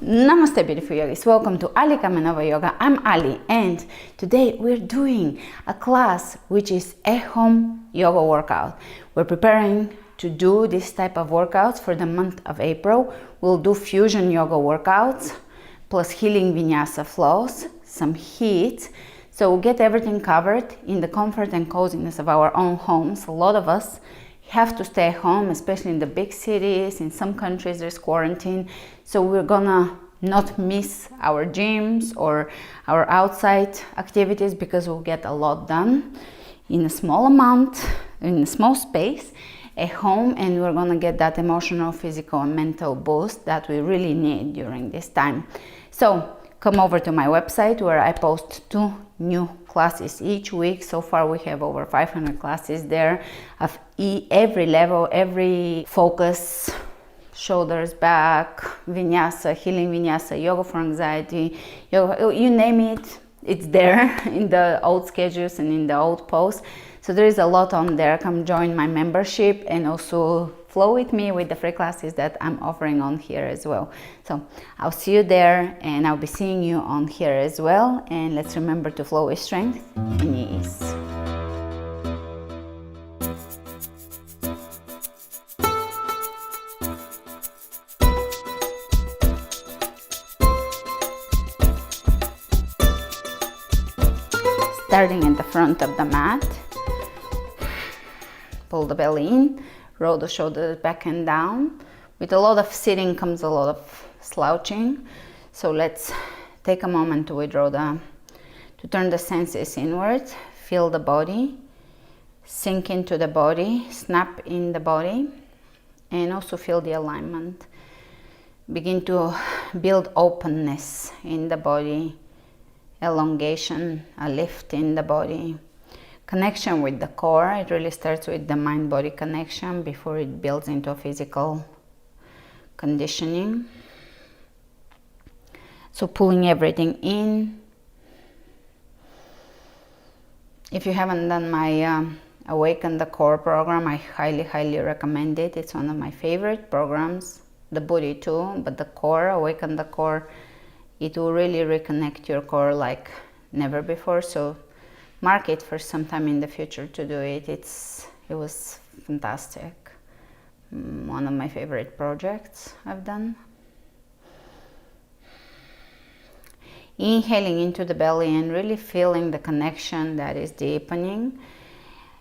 Namaste beautiful yogis, welcome to Ali Kamenova Yoga. I'm Ali and today we're doing a class which is a home yoga workout. We're preparing to do this type of workouts for the month of April. We'll do fusion yoga workouts plus healing vinyasa flows, some heat. So we'll get everything covered in the comfort and coziness of our own homes. A lot of us have to stay home, especially in the big cities. In some countries there's quarantine, so we're gonna not miss our gyms or our outside activities because we'll get a lot done in a small amount, in a small space at home, and we're gonna get that emotional, physical and mental boost that we really need during this time. So come over to my website where I post 2 new classes each week. So far we have over 500 classes there of every level, every focus, shoulders, back, vinyasa, healing vinyasa, yoga for anxiety, yoga, you name it, it's there in the old schedules and in the old posts. So there is a lot on there. Come join my membership and also flow with me with the free classes that I'm offering on here as well. So I'll see you there and I'll be seeing you on here as well. And let's remember to flow with strength and ease. Starting at the front of the mat, pull the belly in, roll the shoulders back and down. With a lot of sitting comes a lot of slouching. So let's take a moment to to turn the senses inward, feel the body, sink into the body, snap in the body, and also feel the alignment. Begin to build openness in the body, elongation, a lift in the body. Connection with the core. It really starts with the mind-body connection before it builds into a physical conditioning. So pulling everything in. If you haven't done my Awaken the Core program, I highly recommend it. It's one of my favorite programs. The body too, but the core, Awaken the Core, it will really reconnect your core like never before. So mark it for some time in the future to do it. It was fantastic. One of my favorite projects I've done. Inhaling into the belly and really feeling the connection that is deepening.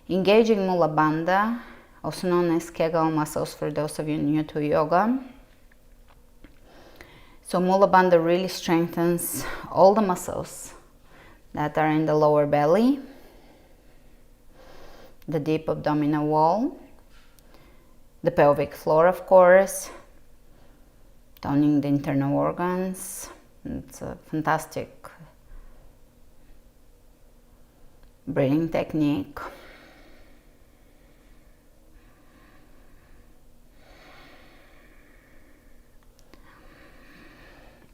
Engaging Mula Bandha, also known as Kegel muscles for those of you new to yoga. So Mula Bandha really strengthens all the muscles that are in the lower belly, the deep abdominal wall, the pelvic floor, of course, toning the internal organs. It's a fantastic breathing technique.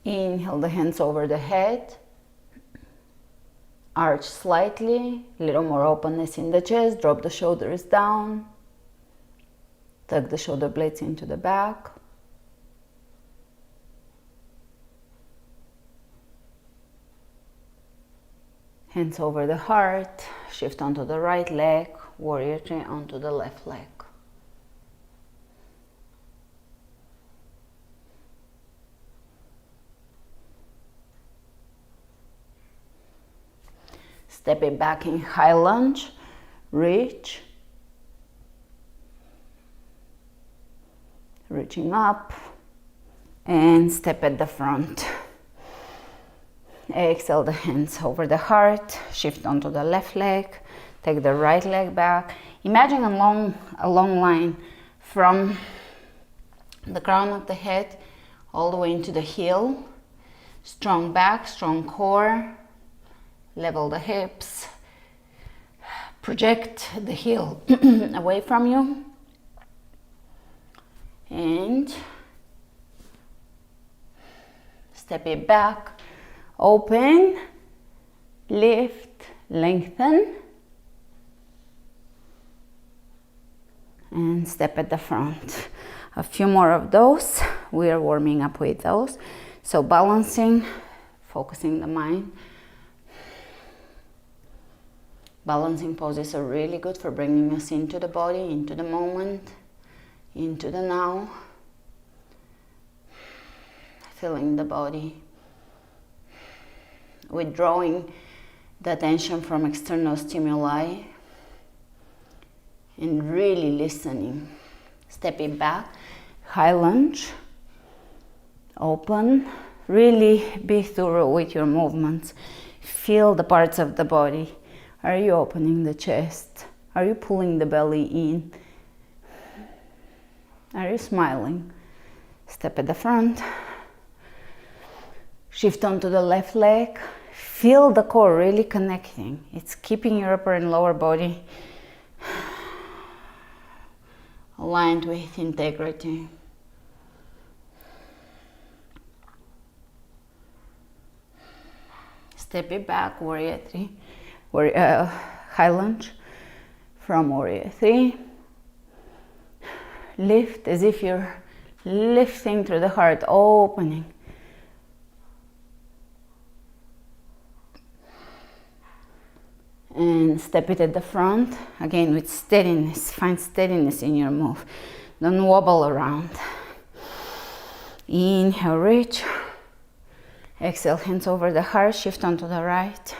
Inhale the hands over the head. Arch slightly, a little more openness in the chest, drop the shoulders down, tuck the shoulder blades into the back. Hands over the heart, shift onto the right leg, warrior three onto the left leg. Step it back in high lunge, reach, reaching up, and step at the front. Exhale the hands over the heart, shift onto the left leg, take the right leg back. Imagine a long line from the crown of the head all the way into the heel. Strong back, strong core. Level the hips, project the heel away from you, and step it back, open, lift, lengthen, and step at the front. A few more of those. we are warming up with those. So balancing, focusing the mind. Balancing poses are really good for bringing us into the body, into the moment, into the now. Feeling the body. Withdrawing the attention from external stimuli and really listening. Stepping back, high lunge, open, really be thorough with your movements. Feel the parts of the body. Are you opening the chest? Are you pulling the belly in? Are you smiling? Step at the front. Shift onto the left leg. Feel the core really connecting. It's keeping your upper and lower body aligned with integrity. Step it back, warrior three, high lunge from warrior three. Lift as if you're lifting through the heart, opening. And step it at the front, again with steadiness. Find steadiness in your move. Don't wobble around. Inhale, reach. Exhale, hands over the heart, shift onto the right.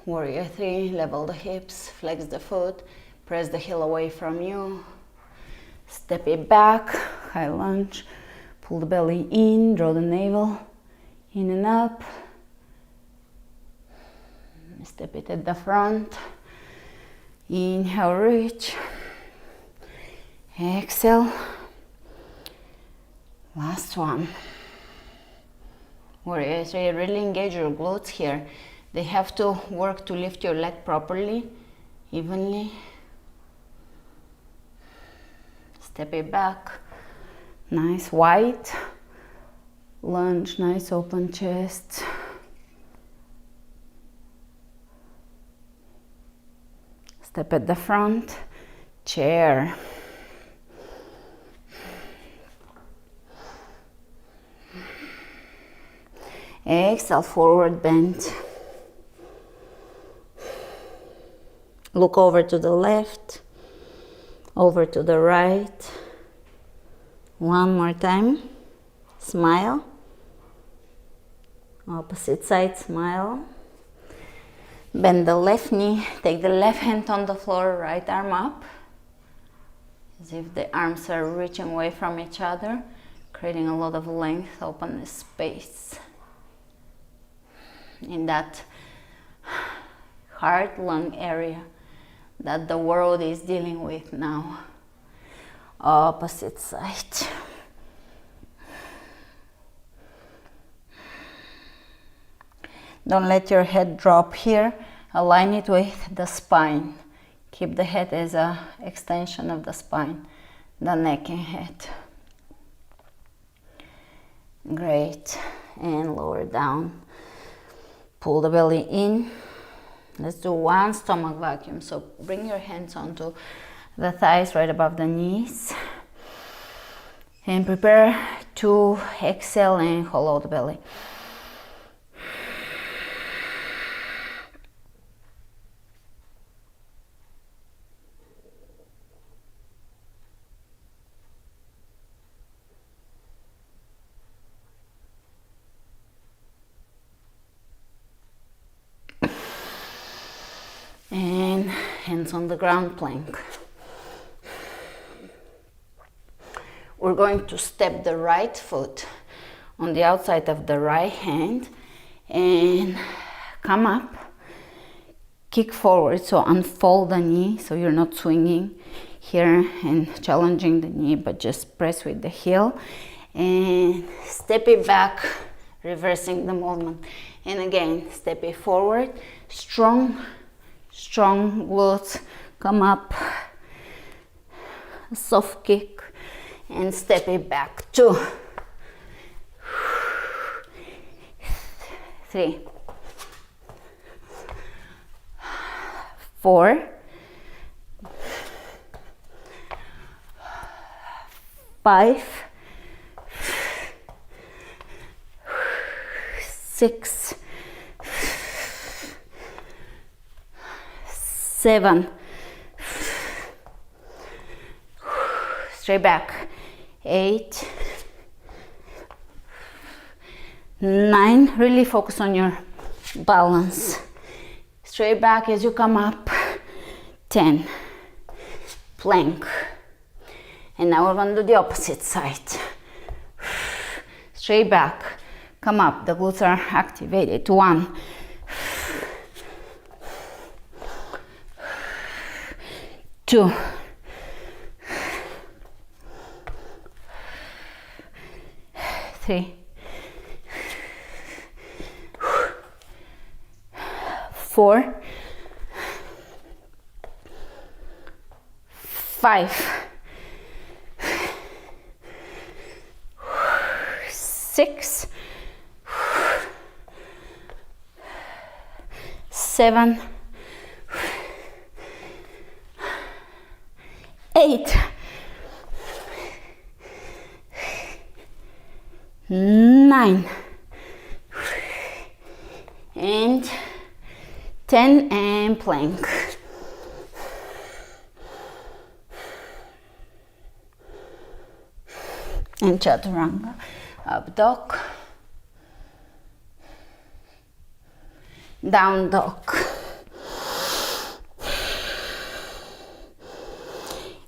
Warrior three, level the hips, flex the foot, press the heel away from you. Step it back, high lunge. Pull the belly in, draw the navel in and up. Step it at the front. Inhale, reach. Exhale. Last one. Warrior three, really engage your glutes here. They have to work to lift your leg properly, evenly. Step it back. Nice wide lunge, nice open chest. Step at the front, chair. Exhale, forward bend. Look over to the left, over to the right. One more time. Smile. Opposite side, smile. Bend the left knee, take the left hand on the floor, right arm up. As if the arms are reaching away from each other, creating a lot of length, open the space. In that heart lung area that the world is dealing with now. Opposite side. Don't let your head drop here. Align it with the spine. Keep the head as an extension of the spine, the neck and head. Great. And lower down. Pull the belly in. Let's do one stomach vacuum. So bring your hands onto the thighs right above the knees. And prepare to exhale and hollow the belly. And hands on the ground, plank. We're going to step the right foot on the outside of the right hand and come up, kick forward, so unfold the knee so you're not swinging here and challenging the knee, but just press with the heel and step it back, reversing the movement. And again, step it forward, strong glutes, come up, a soft kick, and step it back. 2, 3, 4, 5, 6, 7, straight back, 8, 9, really focus on your balance, straight back as you come up, 10, plank, and now we're going to do the opposite side, straight back, come up, the glutes are activated, 1, 2, 3, 4, 5, 6, 7, 8, 9, and 10, and plank. And chaturanga, up dog, down dog.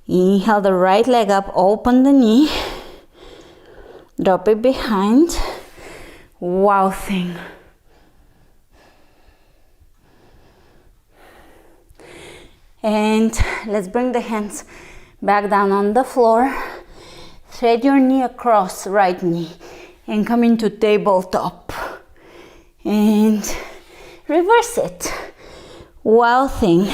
Inhale the right leg up, open the knee, drop it behind, wow thing. And let's bring the hands back down on the floor. Thread your knee across, right knee, and come into tabletop. And reverse it. Wow thing.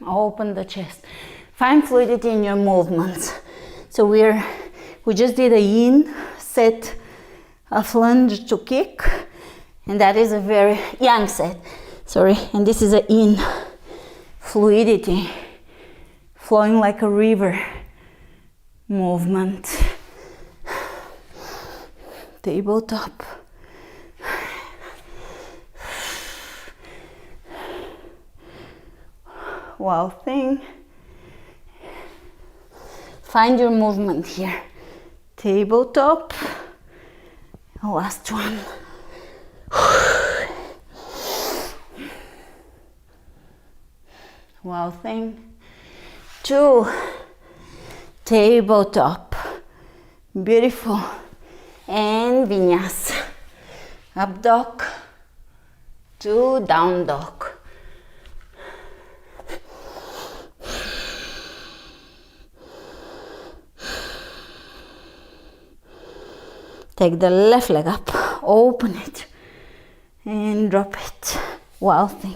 Open the chest. Find fluidity in your movements. So we just did a yin set of lunge to kick, and that is a very yang set. Sorry, and this is a yin fluidity, flowing like a river movement. Tabletop. Wow thing. Find your movement here. Tabletop. Last one. Wow thing. 2. Tabletop. Beautiful. And Vinyasa. Up dog. 2, down dog. Take the left leg up, open it, and drop it. Wow thing.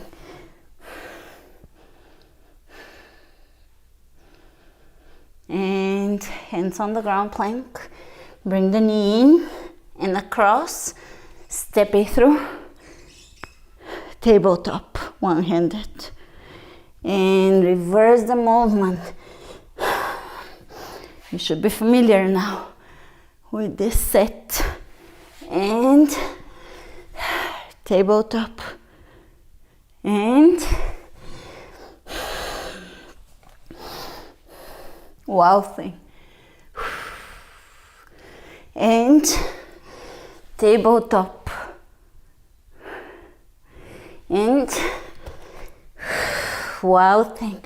And hands on the ground, plank. Bring the knee in and across. Step it through. Tabletop, one-handed. And reverse the movement. You should be familiar now with this set. And tabletop. And wow thing. And tabletop. And wow thing.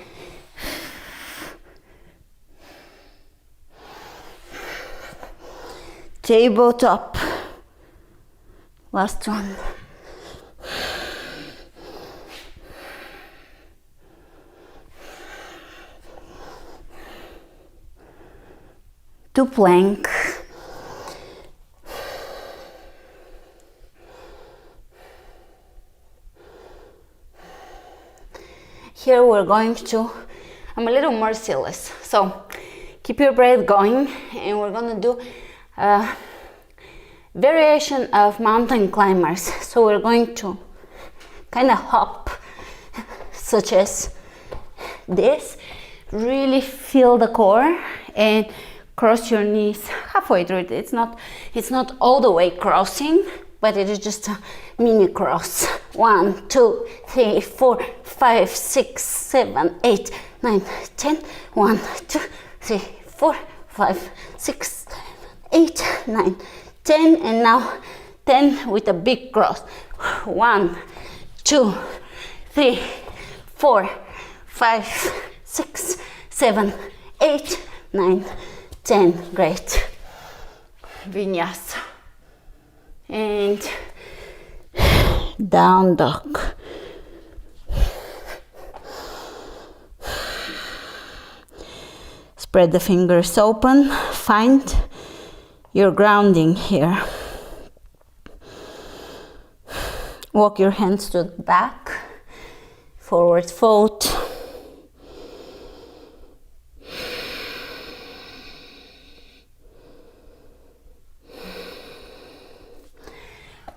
Tabletop. Last one. To plank. Here we're going to, I'm a little merciless, so keep your breath going, and we're going to do a variation of mountain climbers. So we're going to kind of hop, such as this. Really feel the core and cross your knees, halfway through it. It's not all the way crossing, but it is just a mini cross. 1, 2, 3, 4, 5, 6, 7, 8, 9, 10. 1, 2, 3, 4, 5, 6, 8, 9, 10, and now 10 with a big cross. 1, 2, 3, 4, 5, 6, 7, 8, 9, 10. Great. Vinyasa. And down dog. Spread the fingers open. Find your grounding here. Walk your hands to the back. Forward fold.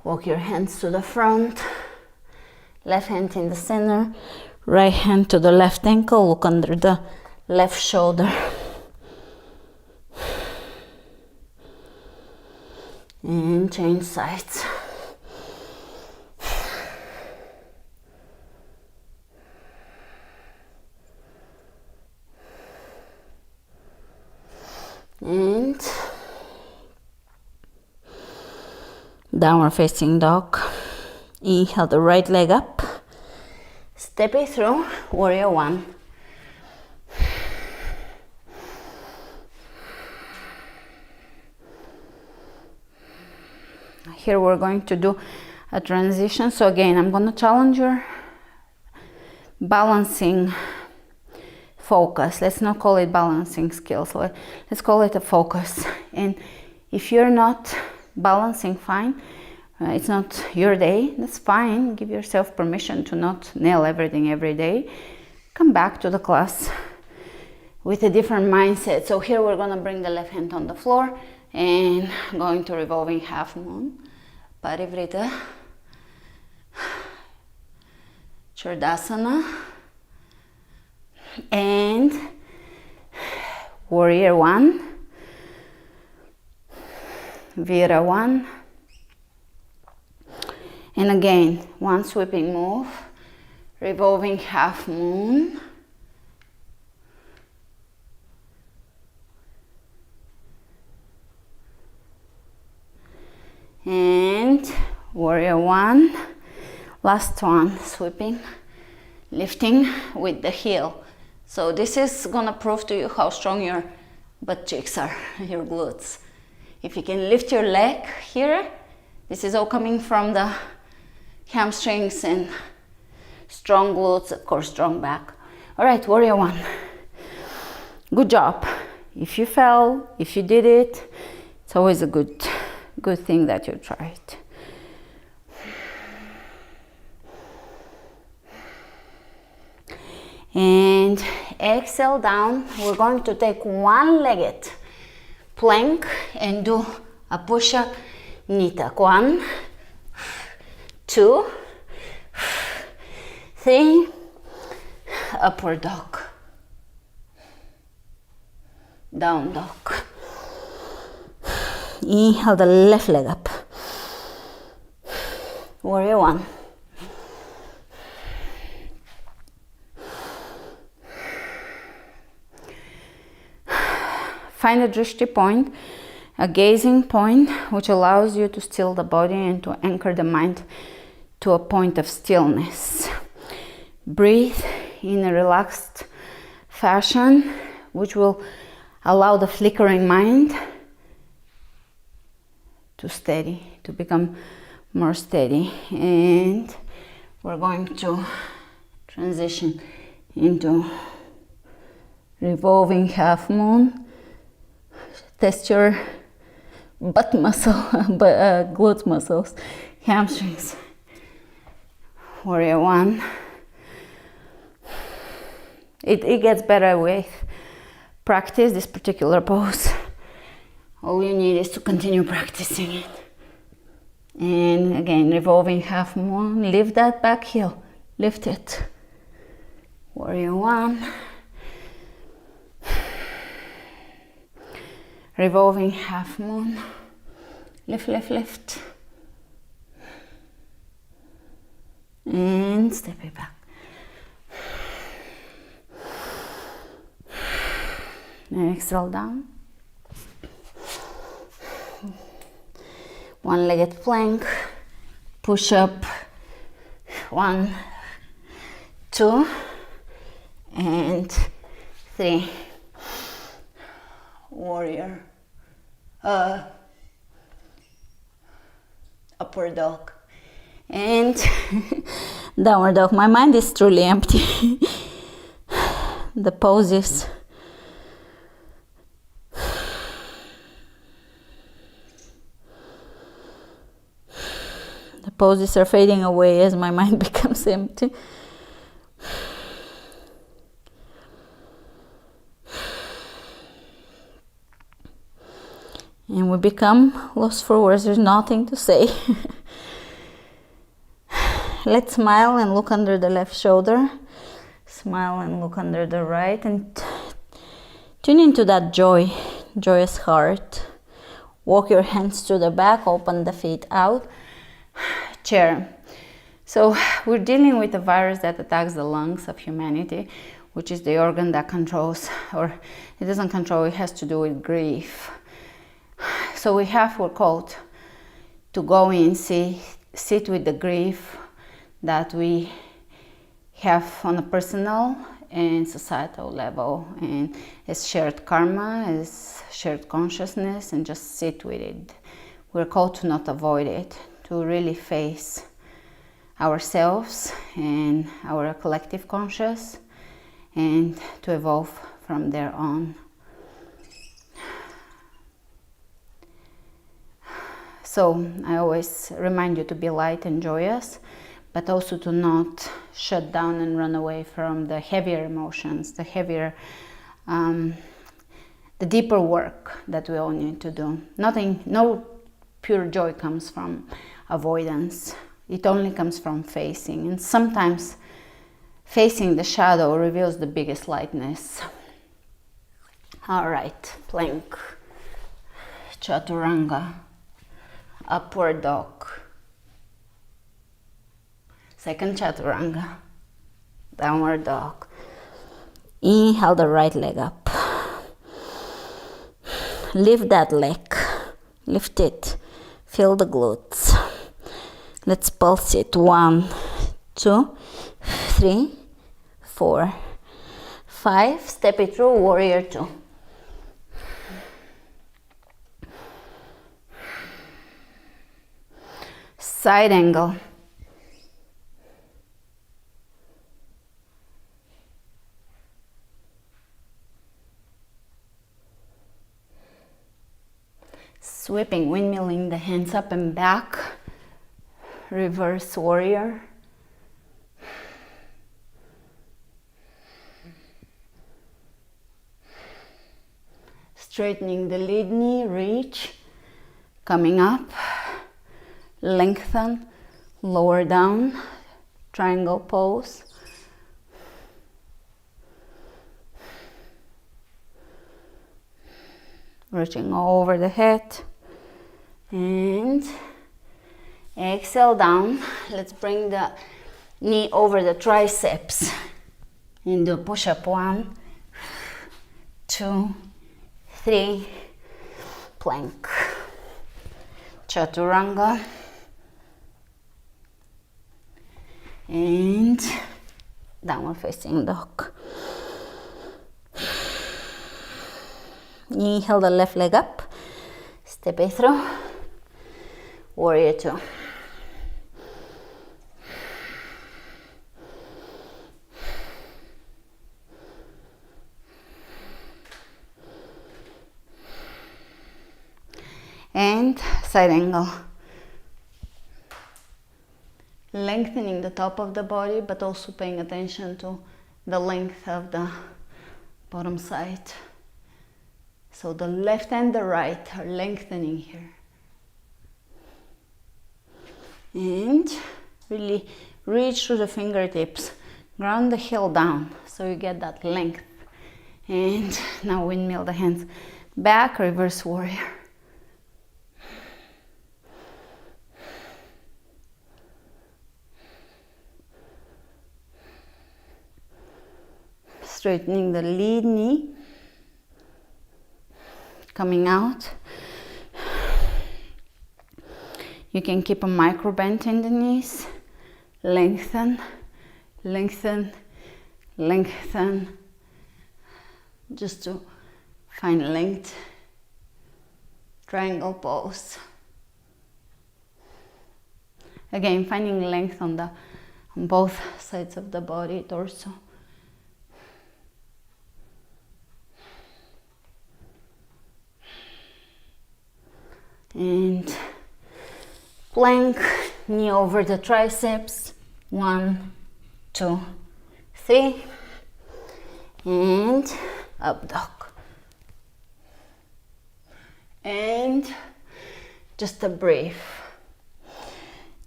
Walk your hands to the front. Left hand in the center. Right hand to the left ankle. Look under the left shoulder. And change sides. And downward facing dog. Inhale the right leg up. Step it through, warrior one. Here we're going to do a transition. So again, I'm going to challenge your balancing focus. Let's not call it balancing skills. Let's call it a focus. And if you're not balancing fine, it's not your day, that's fine. Give yourself permission to not nail everything every day. Come back to the class with a different mindset. So here we're going to bring the left hand on the floor and going to revolving half moon. Parivrita, Churdasana, and warrior one, Vira one, and again one sweeping move, revolving half moon, and warrior one, last one, sweeping, lifting with the heel. So this is gonna prove to you how strong your butt cheeks are, your glutes. If you can lift your leg here, this is all coming from the hamstrings and strong glutes, of course, strong back. All right, warrior one. Good job. If you fell, if you did it, it's always a good thing that you tried. And exhale down. We're going to take one-legged plank and do a push-up knee tuck. 1, 2, 3, upward dog, down dog. Inhale the left leg up, warrior one. Find a drishti point, a gazing point, which allows you to still the body and to anchor the mind to a point of stillness. Breathe in a relaxed fashion, which will allow the flickering mind to steady, to become more steady. And we're going to transition into revolving half moon. Test your butt muscle, glute muscles, hamstrings. Warrior one. It gets better with practice, this particular pose. All you need is to continue practicing it. And again, revolving half moon. Lift that back heel. Lift it. Warrior one. revolving half moon. Lift, lift, lift. And step it back. And exhale down. One-legged plank, push up, 1, 2, and 3. Warrior, upward dog, and downward dog. My mind is truly empty. The poses. The poses are fading away as my mind becomes empty. And we become lost for words. There's nothing to say. Let's smile and look under the left shoulder. Smile and look under the right. And tune into that joy, joyous heart. Walk your hands to the back. Open the feet out. Chair. So we're dealing with a virus that attacks the lungs of humanity, which is the organ that controls, or it doesn't control, it has to do with grief. So we're called to go in, sit with the grief that we have on a personal and societal level, and as shared karma, as shared consciousness, and just sit with it. We're called to not avoid it, to really face ourselves and our collective conscious, and to evolve from there on. So I always remind you to be light and joyous, but also to not shut down and run away from the heavier emotions, the heavier, the deeper work that we all need to do. No pure joy comes from avoidance. It only comes from facing. And sometimes facing the shadow reveals the biggest lightness. All right, plank, chaturanga. Upward dog. Second chaturanga. Downward dog. Inhale the right leg up. Lift that leg. Lift it. Feel the glutes. Let's pulse it. 1, 2, 3, 4, 5. Step it through. Warrior 2. Side angle. Sweeping, windmilling the hands up and back. Reverse warrior. Straightening the lead knee, reach. Coming up. Lengthen, lower down, triangle pose. Reaching over the head. And exhale down. Let's bring the knee over the triceps. And do push-up. 1, 2, 3. Plank. Chaturanga. And downward facing dog. Inhale the left leg up. Step it through. Warrior 2. And side angle. Lengthening the top of the body, but also paying attention to the length of the bottom side. So the left and the right are lengthening here. And really reach through the fingertips. Ground the heel down so you get that length. And now windmill the hands back, reverse warrior. Straightening the lead knee, coming out. You can keep a micro bend in the knees, lengthen, lengthen, lengthen, just to find length. Triangle pose. Again, finding length on both sides of the body, torso. And plank, knee over the triceps. 1, 2, 3. And up dog. And just a brief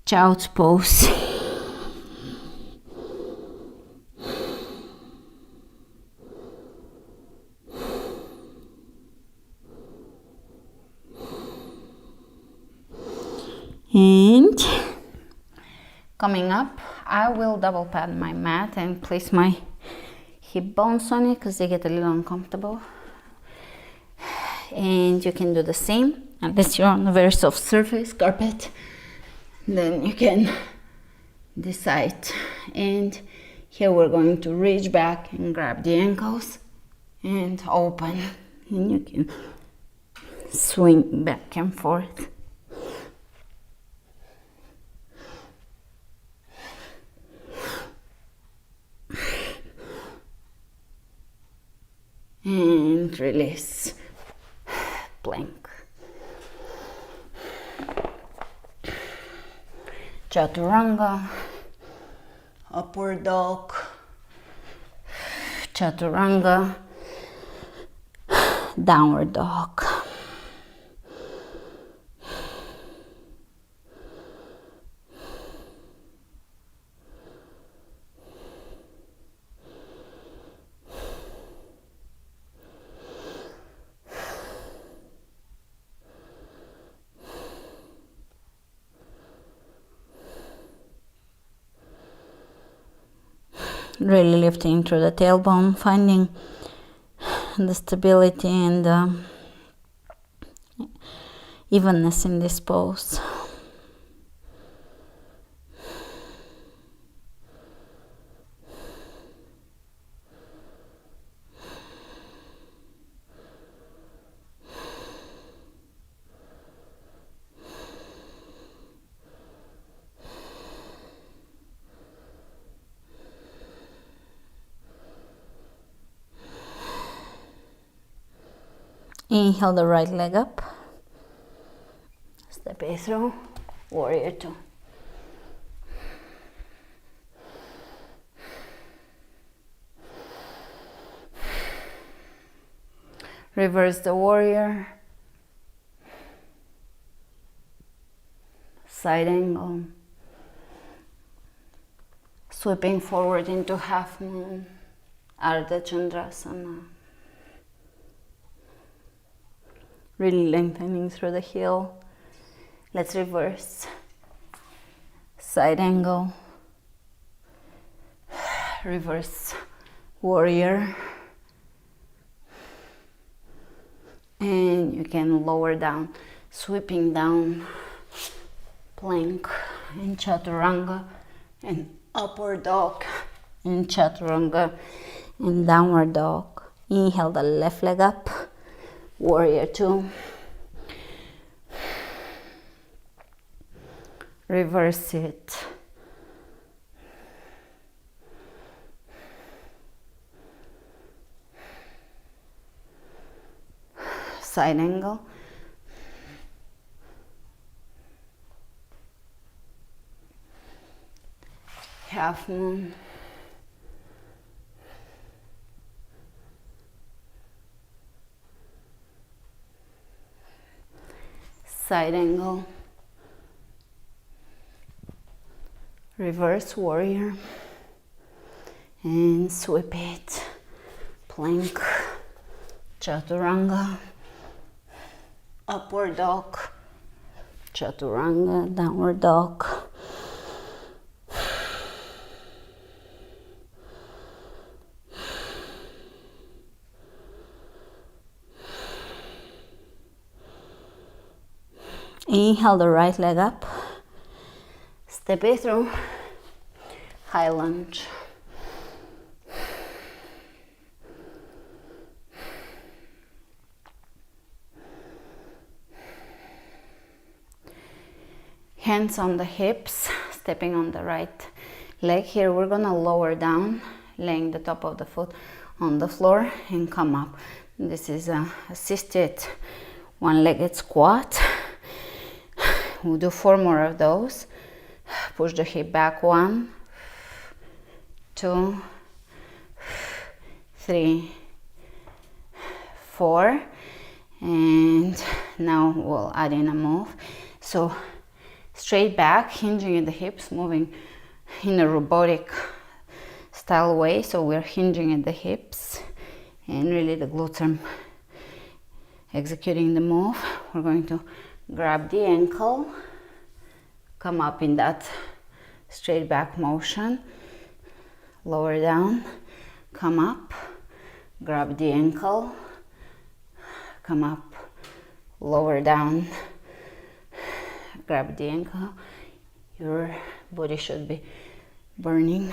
child's pose. And coming up, I will double pad my mat and place my hip bones on it because they get a little uncomfortable. And you can do the same unless you're on a very soft surface, carpet. Then you can decide. And here we're going to reach back and grab the ankles and open. And you can swing back and forth. And release. Plank. Chaturanga. Upward dog. Chaturanga. Downward dog. Really lifting through the tailbone, finding the stability and evenness in this pose. Inhale the right leg up. Step it through. Warrior 2. Reverse the warrior. Side angle. Sweeping forward into half moon. Ardha Chandrasana. Really lengthening through the heel. Let's reverse. Side angle. Reverse warrior. And you can lower down, sweeping down, plank in chaturanga, and upward dog in chaturanga, and downward dog. Inhale the left leg up. Warrior 2. Reverse it. Side angle. Half moon. Side angle. Reverse warrior. And sweep it. Plank. Chaturanga. upward dog, chaturanga, downward dog. Inhale the right leg up, step it through, high lunge. Hands on the hips, stepping on the right leg. Here we're gonna lower down, laying the top of the foot on the floor and come up. This is a assisted one-legged squat. We'll do 4 more of those. Push the hip back, 1, 2, 3, 4, and now we'll add in a move. So straight back, hinging at the hips, moving in a robotic style way. So we're hinging at the hips and really the glutes are executing the move. We're going to grab the ankle, come up in that straight back motion, lower down, come up, grab the ankle, come up, lower down, grab the ankle. Your body should be burning.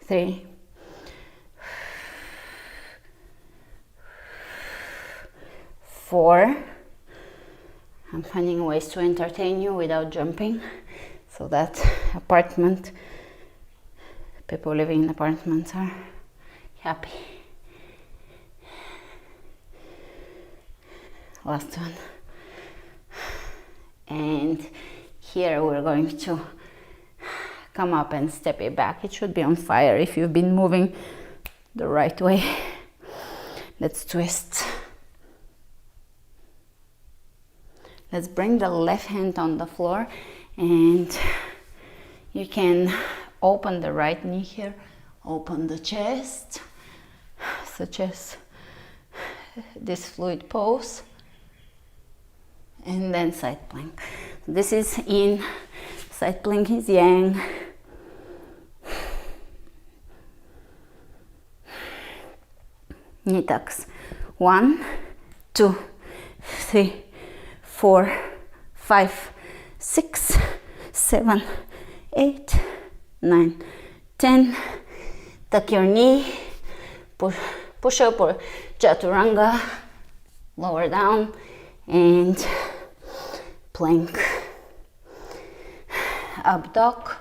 3, 4. I'm finding ways to entertain you without jumping, so that people living in apartments are happy. Last one. And here we're going to come up and step it back. It should be on fire if you've been moving the right way. Let's twist. Let's bring the left hand on the floor, and you can open the right knee here, open the chest, such as this fluid pose, and then side plank. This is yin, side plank is yang. Knee tucks. 1, 2, 3, 4, 5, 6, 7, 8, 9, 10. Tuck your knee, push up or chaturanga, lower down, and plank. Up dog,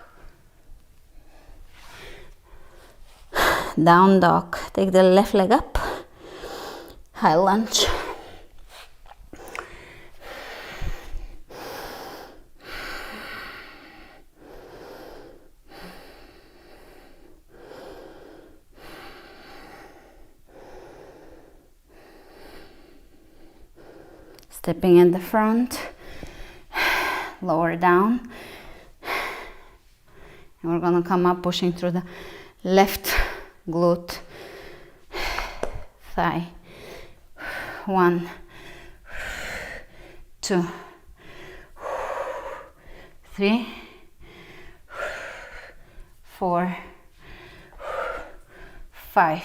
down dog. Take the left leg up, high lunge. Stepping in the front, lower down, and we're gonna come up pushing through the left glute, thigh. 1, 2, 3, 4, 5.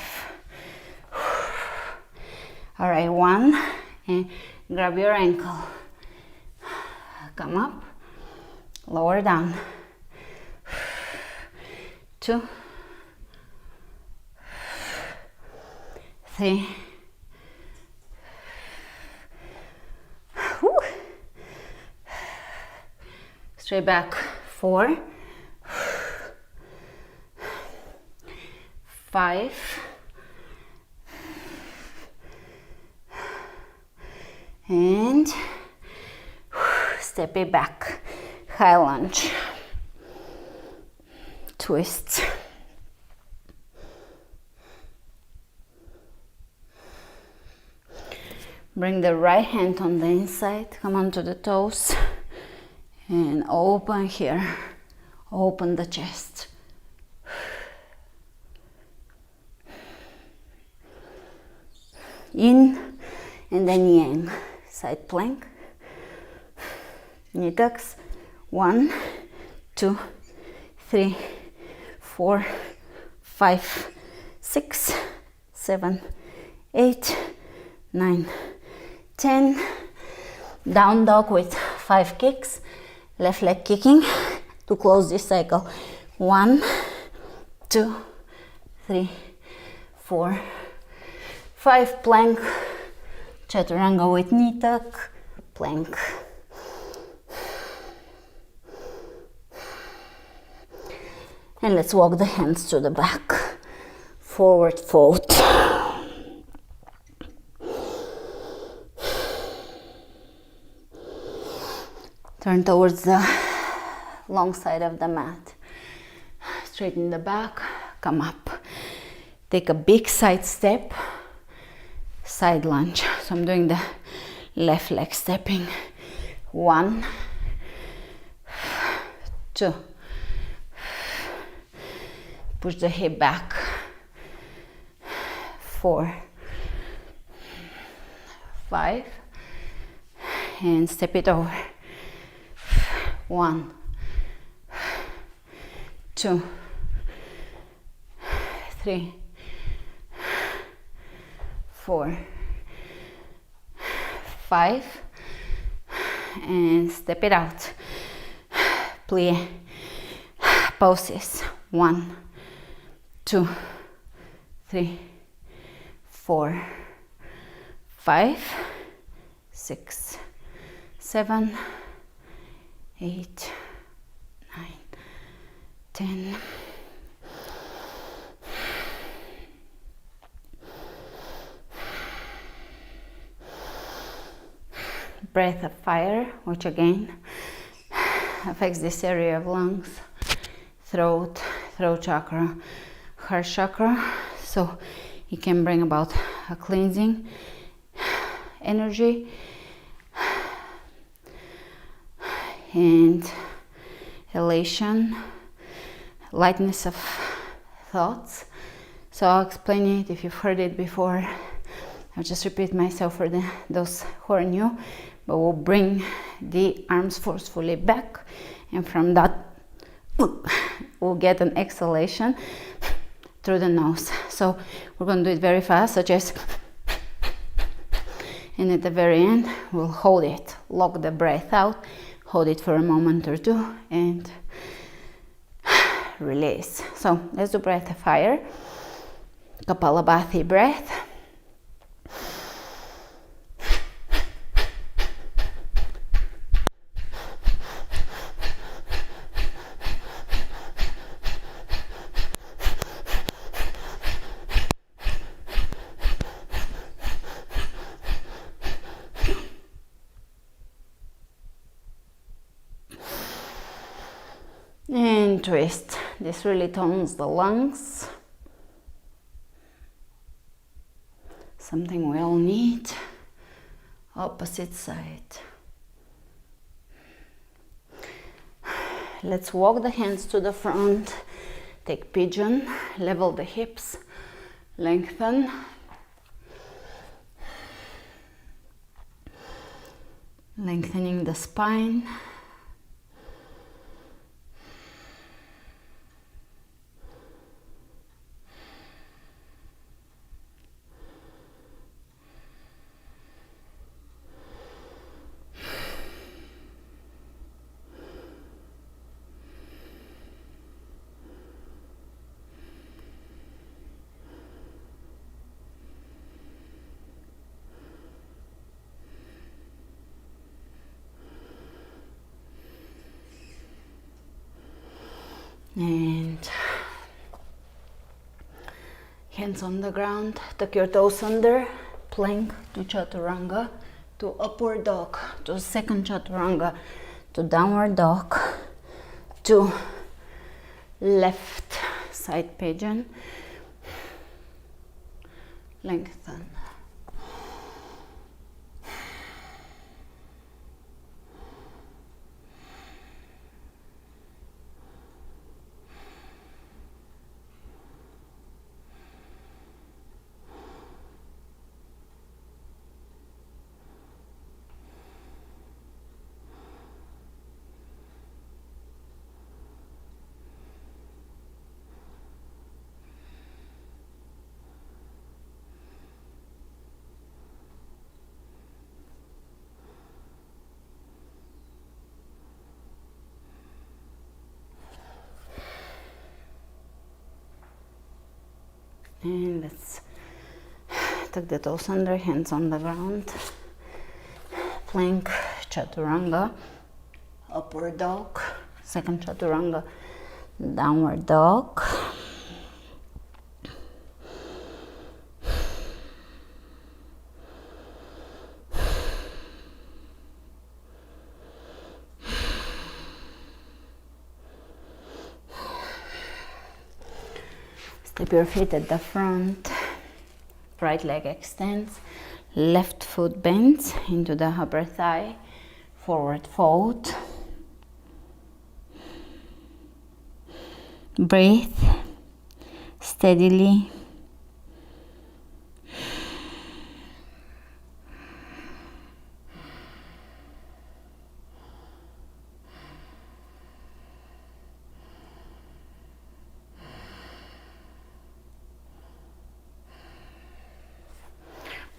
All right, 1, and grab your ankle, come up, lower down. 2, 3. Whew. Straight back. 4, 5, and step it back, high lunge, twist. Bring the right hand on the inside, come onto the toes, and open here, open the chest. In and then yang. side plank, knee tucks, 1, 2, 3, 4, 5, 6, 7, 8, 9, 10. Down dog with 5 kicks, left leg kicking to close this cycle. 1, 2, 3, 4, 5. Plank, chaturanga with knee tuck, plank. And let's walk the hands to the back, forward fold. Turn towards the long side of the mat. Straighten the back, come up. Take a big side step, side lunge. So I'm doing the left leg stepping. 1, 2. Push the hip back. 4, 5. And step it over. 1, 2, 3, 4, 5. And step it out. Plie. Poses. 1, 2, 3, 4, 5, 6, 7, 8, 9, 10. Breath of fire, which again affects this area of lungs, throat chakra, heart chakra. So it can bring about a cleansing energy and elation, lightness of thoughts. So I'll explain it if you've heard it before. I'll just repeat myself for those who are new, but we'll bring the arms forcefully back, and from that we'll get an exhalation through the nose. So we're going to do it very fast, such as, and at the very end we'll hold it, lock the breath out, hold it for a moment or two, and release. So let's do breath of fire, Kapalabhati breath. And twist. This really tones the lungs. Something we all need. Opposite side. Let's walk the hands to the front. Take pigeon. Level the hips. Lengthen. Lengthening the spine. And hands on the ground, tuck your toes under, plank to chaturanga, to upward dog, to second chaturanga, to downward dog, to left side pigeon, lengthen. And let's tuck the toes under, hands on the ground. Plank, chaturanga, upward dog, second chaturanga, downward dog. Step your feet at the front, right leg extends, left foot bends into the upper thigh, forward fold. Breathe steadily.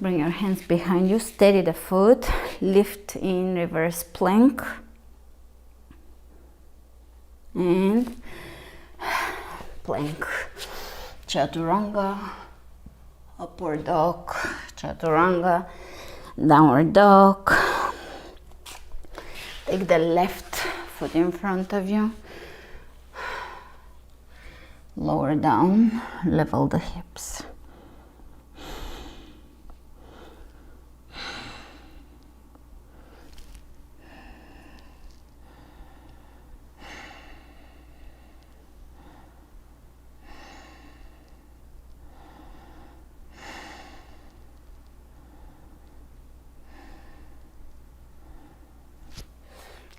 Bring your hands behind you, steady the foot, lift in reverse plank, and plank, chaturanga, upward dog, chaturanga, downward dog. Take the left foot in front of you, lower down, level the hips.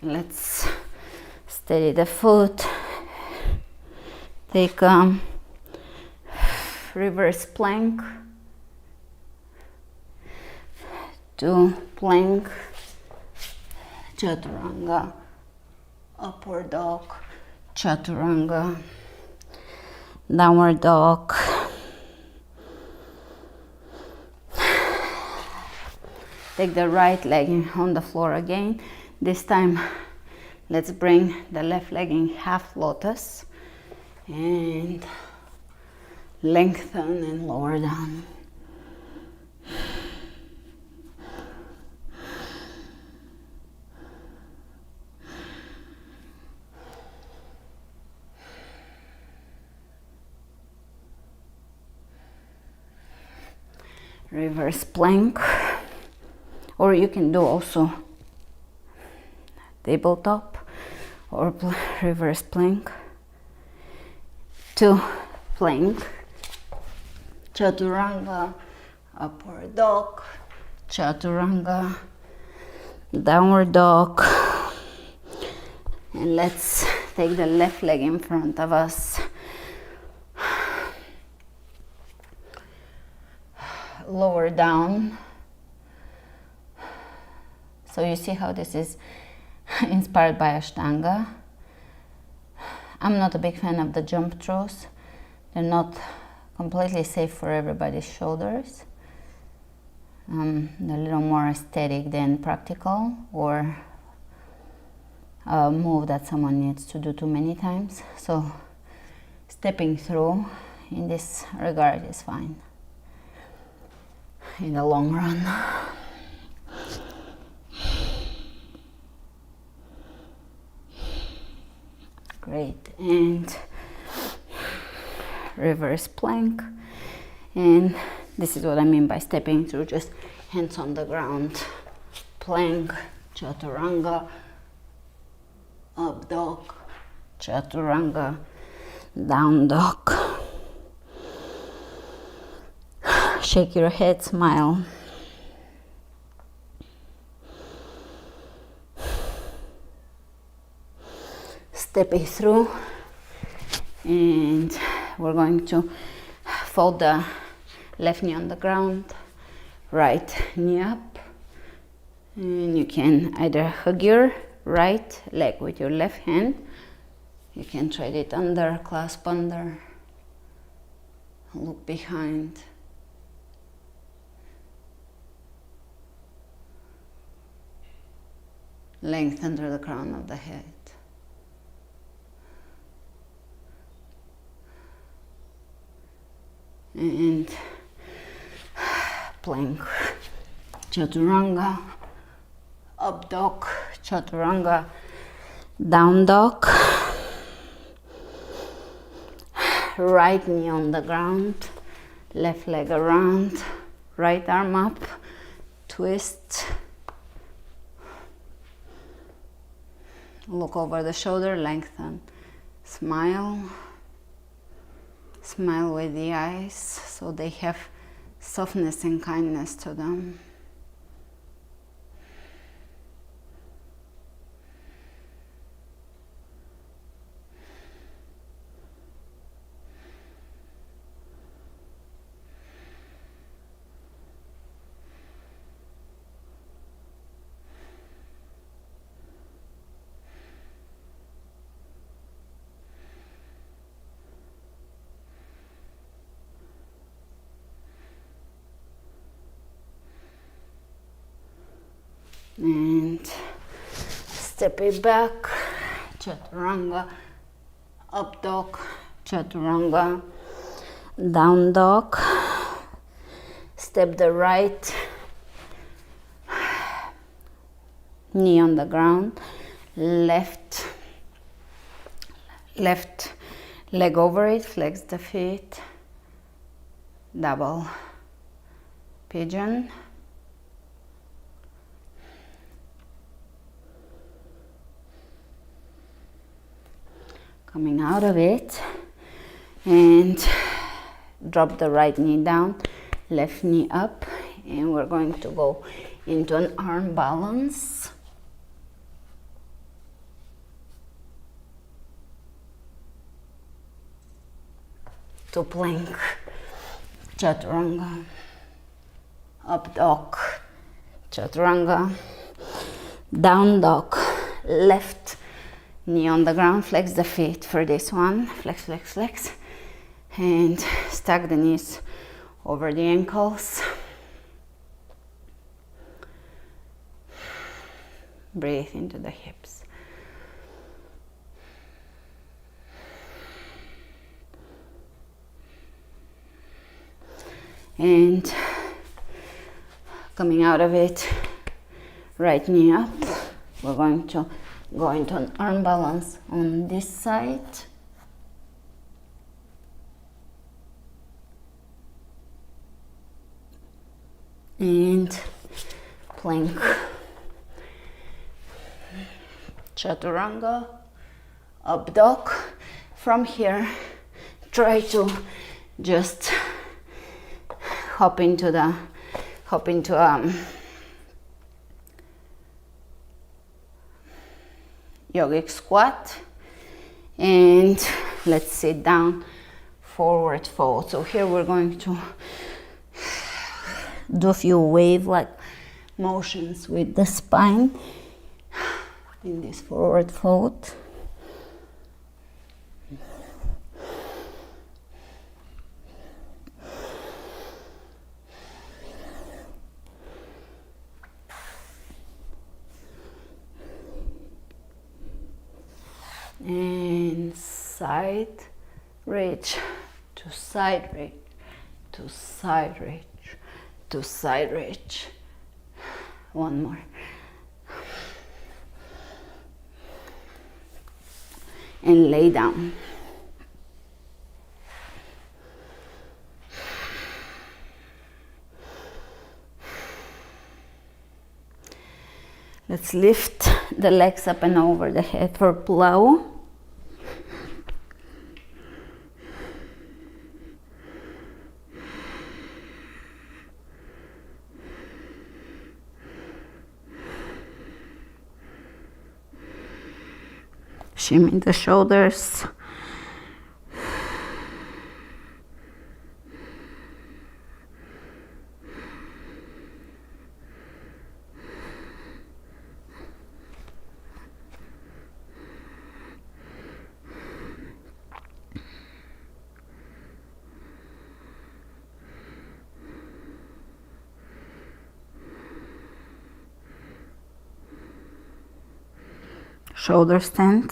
Let's steady the foot. Take reverse plank to plank, chaturanga, upward dog, chaturanga, downward dog. Take the right leg on the floor again. This time, let's bring the left leg in half lotus and lengthen and lower down. Reverse plank, or you can do also tabletop or reverse plank to plank, chaturanga, upward dog, chaturanga, downward dog. And let's take the left leg in front of us, lower down. So you see how this is inspired by Ashtanga. I'm not a big fan of the jump throws. They're not completely safe for everybody's shoulders. They're a little more aesthetic than practical, or a move that someone needs to do too many times. So stepping through in this regard is fine in the long run. Great, and reverse plank. And this is what I mean by stepping through, just hands on the ground, plank, chaturanga, up dog, chaturanga, down dog. Shake your head, smile. Step it through, and we're going to fold the left knee on the ground, right knee up, and you can either hug your right leg with your left hand, you can thread it under, clasp under, look behind. Length under the crown of the head. and plank, chaturanga, up dog, chaturanga, down dog, right knee on the ground, left leg around, right arm up, twist, look over the shoulder, lengthen, smile, smile with the eyes so they have softness and kindness to them. And step it back, chaturanga, up dog, chaturanga, down dog, step the right knee on the ground, left leg over it, flex the feet, double pigeon, coming out of it, and drop the right knee down, left knee up, and we're going to go into an arm balance. To plank, chaturanga, up dog, chaturanga, down dog, left knee on the ground, flex the feet for this one, flex, flex, flex, and stack the knees over the ankles. Breathe into the hips. And coming out of it, right knee up, we're going to go into an arm balance on this side. And plank, chaturanga, up dog. From here, try to just hop into yogic squat, and let's sit down, forward fold. So here we're going to do a few wave-like motions with the spine in this forward fold. And side reach to side reach to side reach to side reach. One more. And lay down. Let's lift the legs up and over the head for plow. Shimmy the shoulders. Shoulder stand.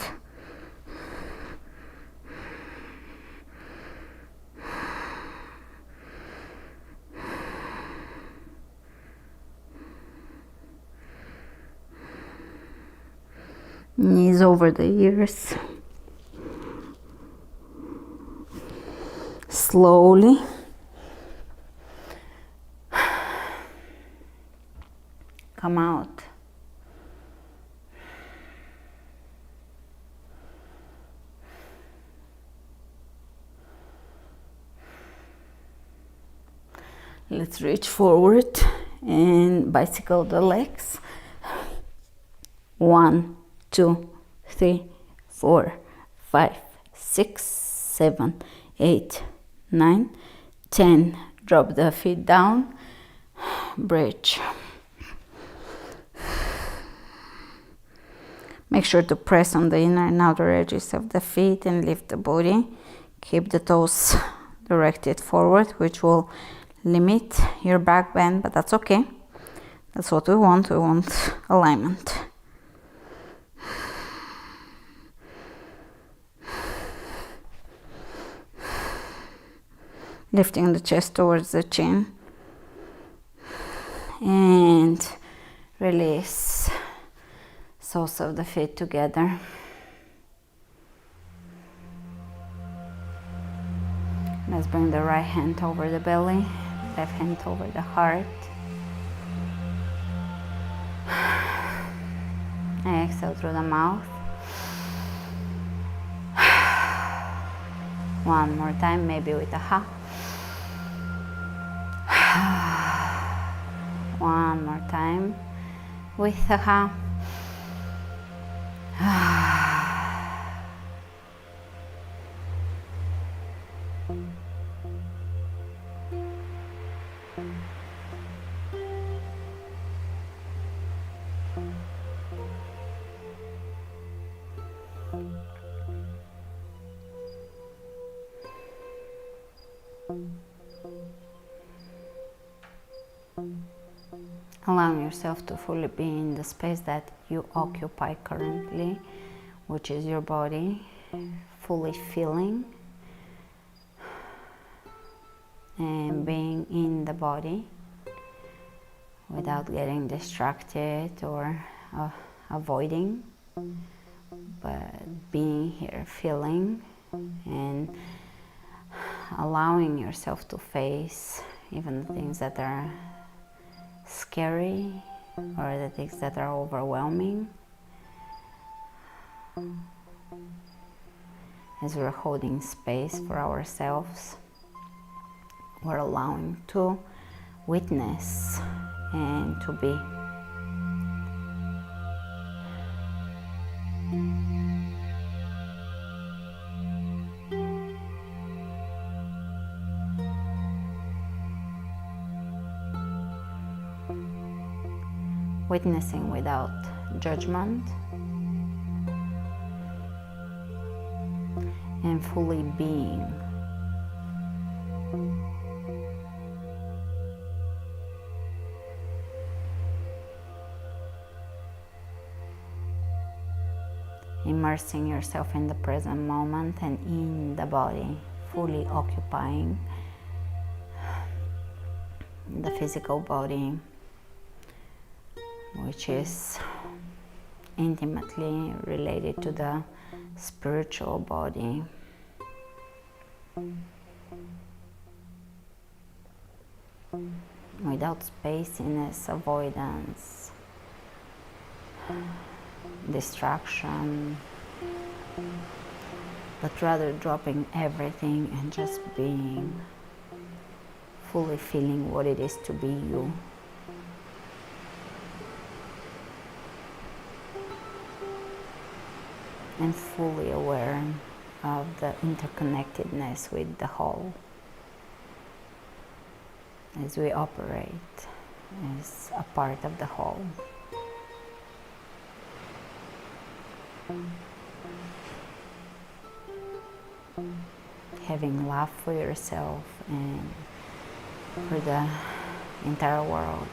Knees over the ears. Slowly. Come out. Let's reach forward and bicycle the legs. 1, 2, 3, 4, 5, 6, 7, 8, 9, 10. Drop the feet down. Bridge. Make sure to press on the inner and outer edges of the feet and lift the body. Keep the toes directed forward, which will limit your back bend, but that's okay. That's what we want. We want alignment. Lifting the chest towards the chin. And release soles of the feet together. Let's bring the right hand over the belly, left hand over the heart. And exhale through the mouth. One more time, maybe with a ha. One more time with a ha. Allowing yourself to fully be in the space that you occupy currently, which is your body, fully feeling and being in the body without getting distracted or avoiding, but being here, feeling and allowing yourself to face even the things that are scary or the things that are overwhelming, as we're holding space for ourselves. We're allowing to witness and to be. Witnessing without judgment and fully being. Immersing yourself in the present moment and in the body, fully occupying the physical body, which is intimately related to the spiritual body. Without spaciness, avoidance, distraction, but rather dropping everything and just being, fully feeling what it is to be you. And fully aware of the interconnectedness with the whole as we operate as a part of the whole. Having love for yourself and for the entire world.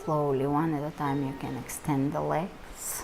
slowly, one at a time, you can extend the legs.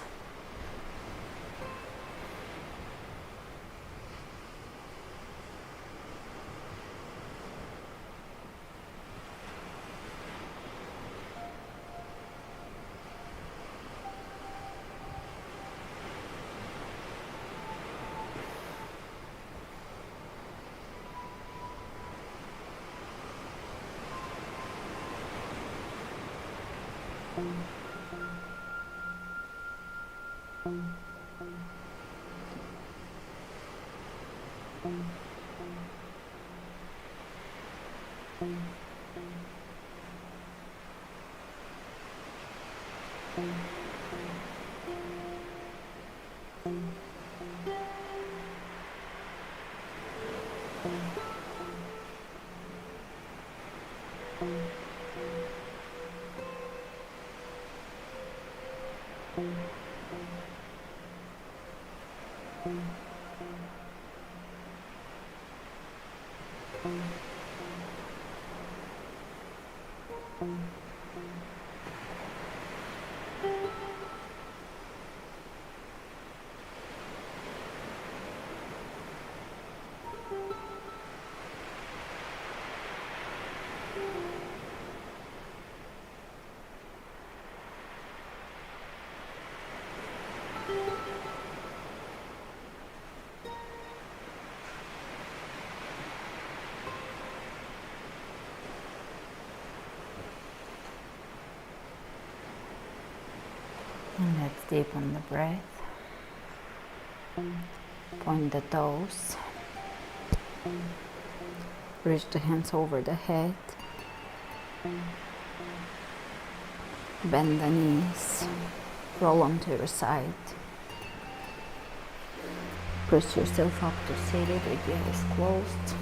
And let's deepen the breath. Point the toes. Reach the hands over the head. Bend the knees. Roll onto your side. Press yourself up to seated with your eyes closed.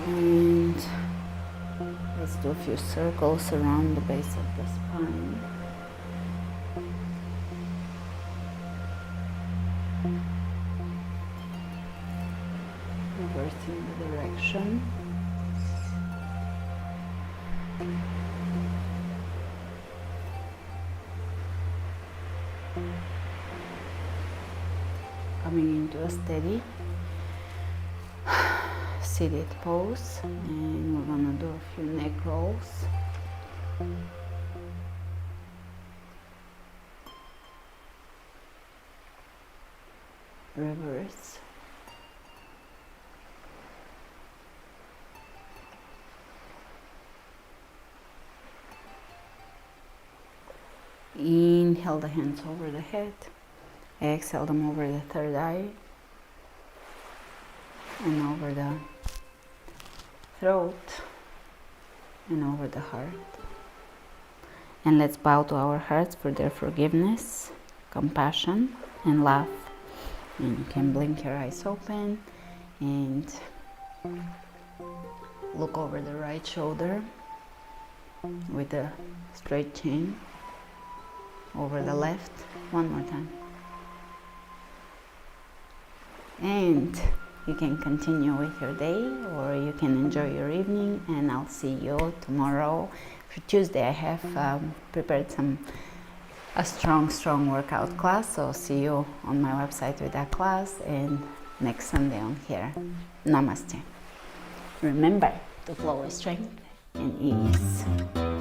And let's do a few circles around the base of the spine. Reversing the direction. Coming into a steady seated pose, and we're gonna do a few neck rolls. Reverse. Inhale the hands over the head. Exhale them over the third eye and over the throat and over the heart. And let's bow to our hearts for their forgiveness, compassion, and love. And you can blink your eyes open and look over the right shoulder with a straight chin. Over the left, one more time. And you can continue with your day, or you can enjoy your evening, and I'll see you tomorrow. For Tuesday I have prepared a strong workout class, so see you on my website with that class, and next Sunday on here. Namaste. Remember to flow with strength and ease.